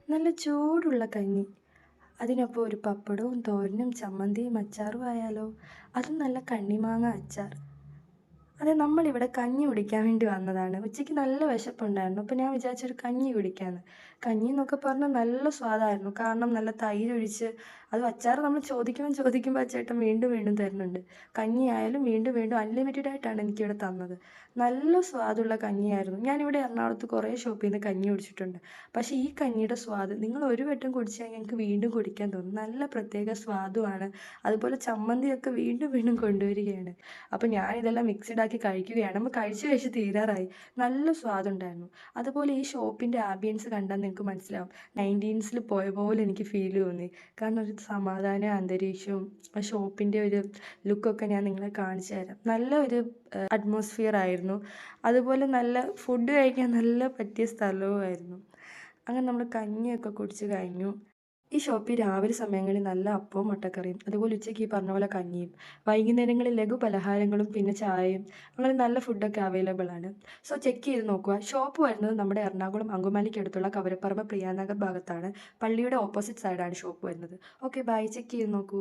നല്ല ചൂടുള്ള കഞ്ഞി. അതിനൊപ്പം ഒരു പപ്പടവും തോരനും ചമ്മന്തിയും അച്ചാറും ആയാലോ? അതും നല്ല കണ്ണിമാങ്ങ അച്ചാർ. അതെ, നമ്മളിവിടെ കഞ്ഞി കുടിക്കാൻ വേണ്ടി വന്നതാണ്. ഉച്ചയ്ക്ക് നല്ല വിശപ്പുണ്ടായിരുന്നു. അപ്പോൾ ഞാൻ വിചാരിച്ചൊരു കഞ്ഞി കുടിക്കാമെന്ന്. കഞ്ഞി എന്നൊക്കെ പറഞ്ഞാൽ നല്ല സ്വാദായിരുന്നു. കാരണം നല്ല തൈരൊഴിച്ച് അതും അച്ചാർ നമ്മൾ ചോദിക്കുമ്പോൾ ആ ചേട്ടൻ വീണ്ടും വീണ്ടും തരുന്നുണ്ട്. കഞ്ഞി ആയാലും വീണ്ടും വീണ്ടും അൺലിമിറ്റഡ് ആയിട്ടാണ് എനിക്കിവിടെ തന്നത്. നല്ല സ്വാദുള്ള കഞ്ഞിയായിരുന്നു. ഞാനിവിടെ എറണാകുളത്ത് കുറേ ഷോപ്പിൽ നിന്ന് കഞ്ഞി കുടിച്ചിട്ടുണ്ട്. പക്ഷേ ഈ കഞ്ഞിയുടെ സ്വാദ് നിങ്ങൾ ഒരു വട്ടം കുടിച്ചാൽ ഞങ്ങൾക്ക് വീണ്ടും കുടിക്കാൻ തോന്നും. നല്ല പ്രത്യേക സ്വാദുമാണ്. അതുപോലെ ചമ്മന്തിയൊക്കെ വീണ്ടും വീണ്ടും കൊണ്ടുവരികയാണ്. അപ്പോൾ ഞാനിതെല്ലാം മിക്സഡ് ആക്കി കഴിക്കുകയാണ്. നമ്മൾ കഴിച്ച് തീരാറായി. നല്ല സ്വാദുണ്ടായിരുന്നു. അതുപോലെ ഈ ഷോപ്പിൻ്റെ ആംബിയൻസ് കണ്ടാൽ നിങ്ങൾക്ക് മനസ്സിലാവും. 19ൽ പോയ പോലെ എനിക്ക് ഫീൽ തോന്നി. കാരണം ഒരു സമാധാന അന്തരീക്ഷവും ആ ഷോപ്പിൻ്റെ ഒരു ലുക്കൊക്കെ ഞാൻ നിങ്ങളെ കാണിച്ചു തരാം. നല്ല ഒരു അറ്റ്മോസ്ഫിയർ ആയിരുന്നു. അതുപോലെ നല്ല ഫുഡ് കഴിക്കാൻ നല്ല പറ്റിയ സ്ഥലവുമായിരുന്നു. അങ്ങനെ നമ്മൾ കഞ്ഞിയൊക്കെ കുടിച്ച് കഴിഞ്ഞു. ഈ ഷോപ്പിൽ രാവിലെ സമയങ്ങളിൽ നല്ല അപ്പവും മുട്ടക്കറിയും, അതുപോലെ ഉച്ചയ്ക്ക് ഈ പറഞ്ഞ പോലെ കഞ്ഞിയും, വൈകുന്നേരങ്ങളിൽ ലഘു പലഹാരങ്ങളും പിന്നെ ചായയും, അങ്ങനെ നല്ല ഫുഡൊക്കെ അവൈലബിൾ ആണ്. സോ ചെക്ക് ചെയ്ത് നോക്കുക. ഷോപ്പ് വരുന്നത് നമ്മുടെ എറണാകുളം അങ്കമാലിക്ക് അടുത്തുള്ള കവരപ്പറമ്പ് പ്രിയാനഗർ ഭാഗത്താണ്. പള്ളിയുടെ ഓപ്പോസിറ്റ് സൈഡാണ് ഷോപ്പ് വരുന്നത്. ഓക്കെ ബൈ, ചെക്ക് ചെയ്ത് നോക്കൂ.